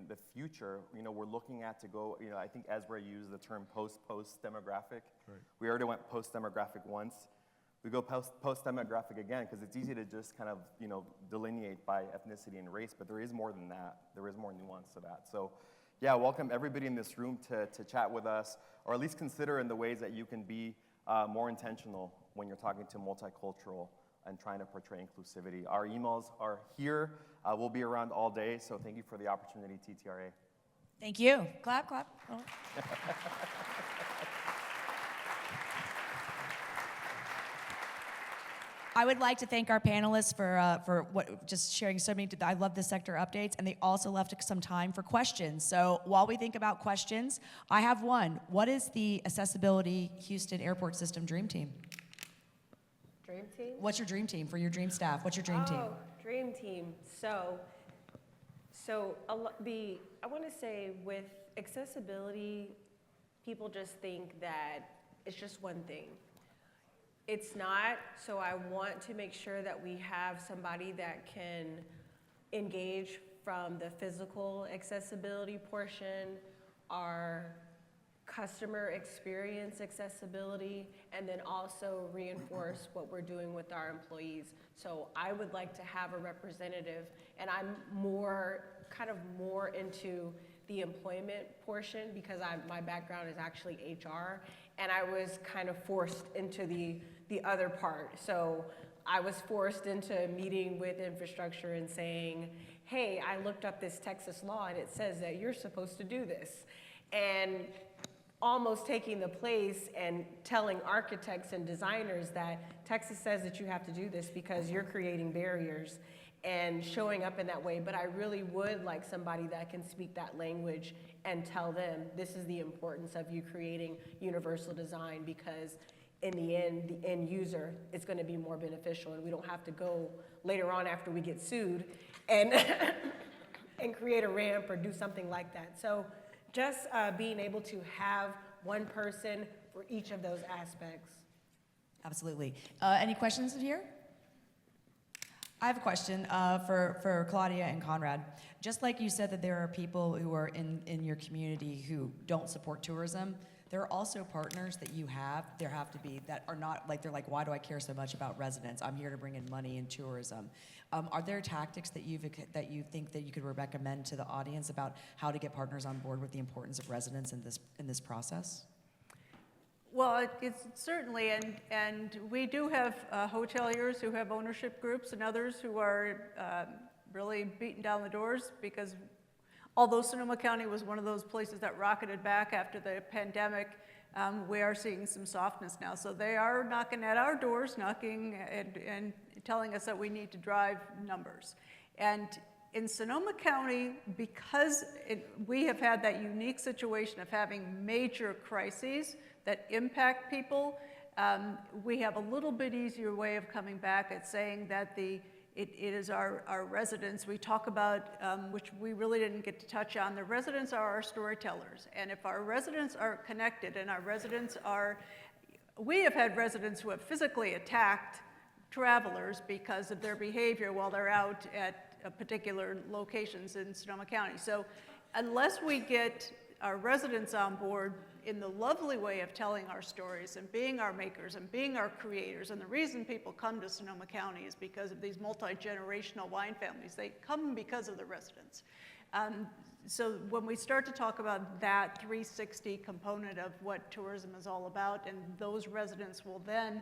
the future, we're looking at to go, I think Ezra used the term post demographic. Right. We already went post demographic once. We go post demographic again because it's easy to just kind of, delineate by ethnicity and race, but there is more than that. There is more nuance to that. So yeah, welcome everybody in this room to chat with us, or at least consider in the ways that you can be more intentional when you're talking to multicultural and trying to portray inclusivity. Our emails are here. We'll be around all day, so thank you for the opportunity, TTRA. Thank you. Clap, clap. Oh. I would like to thank our panelists for just sharing so many. I love the sector updates, and they also left some time for questions. So while we think about questions, I have one. What is the Accessibility Houston Airport System Dream Team? Dream team? What's your dream team for your dream staff? What's your dream team? Oh, dream team. I want to say with accessibility, people just think that it's just one thing. It's not, so I want to make sure that we have somebody that can engage from the physical accessibility portion, our customer experience accessibility, and then also reinforce what we're doing with our employees. So I would like to have a representative, and I'm more into the employment portion because my background is actually HR, and I was kind of forced into the other part. So I was forced into meeting with infrastructure and saying, hey, I looked up this Texas law and it says that you're supposed to do this. And almost taking the place and telling architects and designers that Texas says that you have to do this because you're creating barriers and showing up in that way. But I really would like somebody that can speak that language and tell them this is the importance of you creating universal design, because in the end, the end user is going to be more beneficial, and we don't have to go later on after we get sued and and create a ramp or do something like that. So just being able to have one person for each of those aspects. Absolutely. Any questions in here? I have a question for Claudia and Conrad. Just like you said that there are people who are in your community who don't support tourism, there are also partners that you have, that are not, like, they're like, why do I care so much about residents? I'm here to bring in money and tourism. Are there tactics that you think that you could recommend to the audience about how to get partners on board with the importance of residents in this process? Well, it's certainly, and we do have hoteliers who have ownership groups and others who are really beating down the doors, because although Sonoma County was one of those places that rocketed back after the pandemic, we are seeing some softness now. So they are knocking at our doors, and telling us that we need to drive numbers. And in Sonoma County, because we have had that unique situation of having major crises that impact people, we have a little bit easier way of coming back at saying that it is our residents. We talk about, which we really didn't get to touch on, the residents are our storytellers. And if our residents are connected and our residents are, we have had residents who have physically attacked travelers because of their behavior while they're out at particular locations in Sonoma County. So unless we get our residents on board in the lovely way of telling our stories and being our makers and being our creators, and the reason people come to Sonoma County is because of these multi-generational wine families. They come because of the residents. So when we start to talk about that 360 component of what tourism is all about, and those residents will then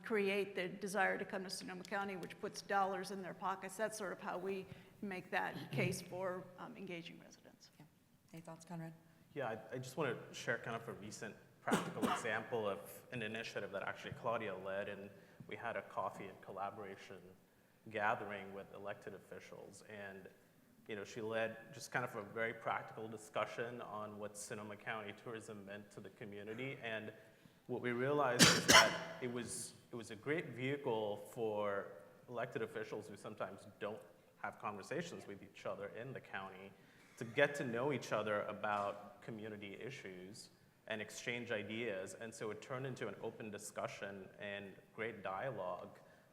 create the desire to come to Sonoma County, which puts dollars in their pockets. That's sort of how we make that case for engaging residents. Yeah. Any thoughts, Conrad? Yeah, I just want to share kind of a recent practical example of an initiative that actually Claudia led, and we had a coffee and collaboration gathering with elected officials, and she led just kind of a very practical discussion on what Sonoma County tourism meant to the community. And what we realized is that it was a great vehicle for elected officials who sometimes don't have conversations with each other in the county to get to know each other about community issues and exchange ideas. And so it turned into an open discussion and great dialogue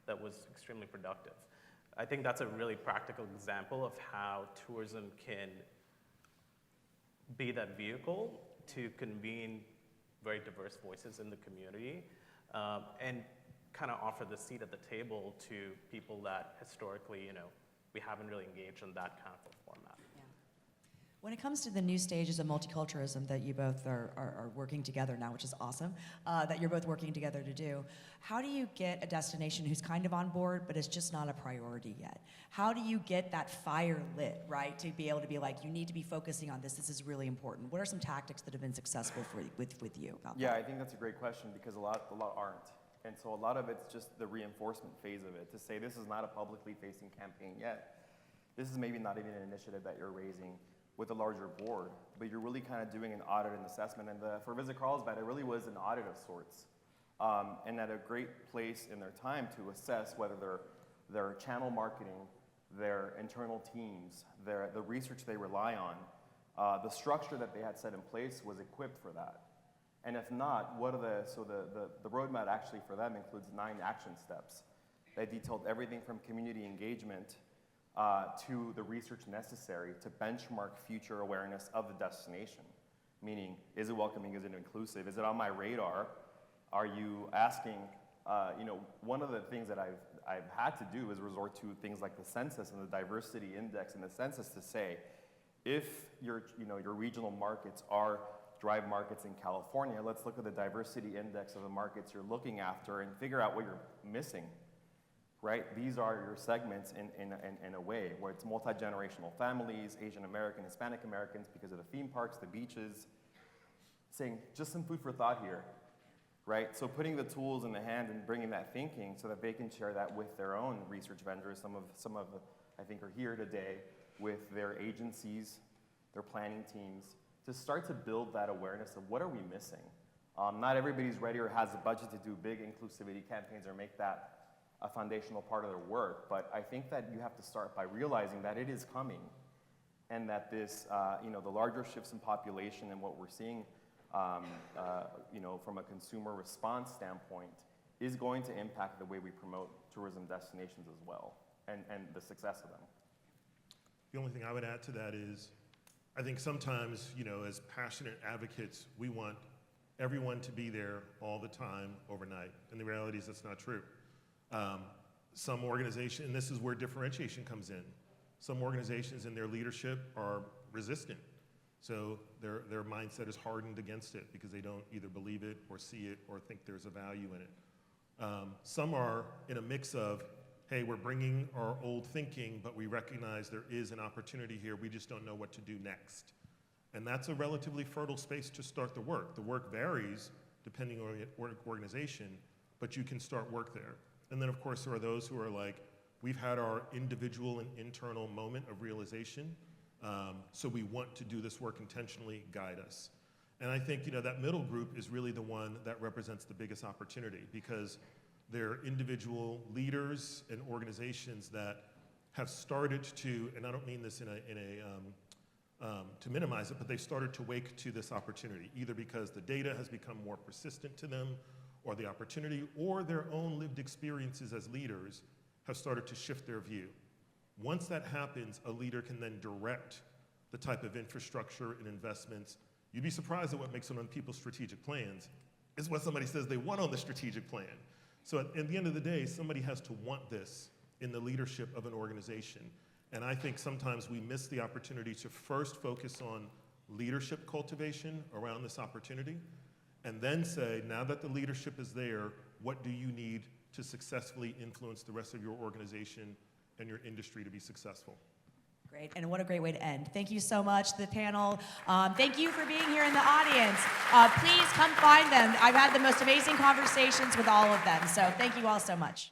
that was extremely productive. I think that's a really practical example of how tourism can be that vehicle to convene very diverse voices in the community and kind of offer the seat at the table to people that historically, we haven't really engaged in that kind of a format. Yeah. When it comes to the new stages of multiculturalism that you both are working together now, which is awesome, that you're both working together to do, how do you get a destination who's kind of on board, but it's just not a priority yet? How do you get that fire lit, right, to be able to be like, you need to be focusing on this is really important? What are some tactics that have been successful with you about Yeah, that? I think that's a great question because a lot aren't. And so a lot of it's just the reinforcement phase of it, to say this is not a publicly facing campaign yet. This is maybe not even an initiative that you're raising with a larger board, but you're really kind of doing an audit and assessment. And for Visit Carlsbad, it really was an audit of sorts. And at a great place in their time to assess whether their channel marketing, their internal teams, the research they rely on, the structure that they had set in place was equipped for that. And if not, the roadmap actually for them includes 9 action steps. They detailed everything from community engagement to the research necessary to benchmark future awareness of the destination. Meaning, is it welcoming, is it inclusive, is it on my radar? Are you asking, one of the things that I've had to do is resort to things like the census and the diversity index in the census to say, if your regional markets are drive markets in California, let's look at the diversity index of the markets you're looking after and figure out what you're missing, right? These are your segments in a way where it's multi-generational families, Asian American, Hispanic Americans because of the theme parks, the beaches, saying just some food for thought here, right? So putting the tools in the hand and bringing that thinking so that they can share that with their own research vendors. Some of I think are here today with their agencies, their planning teams, to start to build that awareness of what are we missing. Not everybody's ready or has the budget to do big inclusivity campaigns or make that a foundational part of their work, but I think that you have to start by realizing that it is coming and that this, the larger shifts in population and what we're seeing, from a consumer response standpoint is going to impact the way we promote tourism destinations as well and the success of them. The only thing I would add to that is, I think sometimes, as passionate advocates, we want everyone to be there all the time, overnight. And the reality is that's not true. Some organizations, and this is where differentiation comes in, some organizations in their leadership are resistant. So their mindset is hardened against it because they don't either believe it or see it or think there's a value in it. Some are in a mix of, hey, we're bringing our old thinking, but we recognize there is an opportunity here. We just don't know what to do next. And that's a relatively fertile space to start the work. The work varies depending on the organization, but you can start work there. And then, of course, there are those who are like, we've had our individual and internal moment of realization, so we want to do this work intentionally, guide us. And I think, that middle group is really the one that represents the biggest opportunity because they're individual leaders and organizations that have started to, and I don't mean this to minimize it, but they've started to wake to this opportunity, either because the data has become more persistent to them, or the opportunity, or their own lived experiences as leaders have started to shift their view. Once that happens, a leader can then direct the type of infrastructure and investments. You'd be surprised at what makes it on people's strategic plans is what somebody says they want on the strategic plan. So at the end of the day, somebody has to want this in the leadership of an organization. And I think sometimes we miss the opportunity to first focus on leadership cultivation around this opportunity, and then say, now that the leadership is there, what do you need to successfully influence the rest of your organization and your industry to be successful? Great, and what a great way to end. Thank you so much, the panel. Thank you for being here in the audience. Please come find them. I've had the most amazing conversations with all of them, so thank you all so much.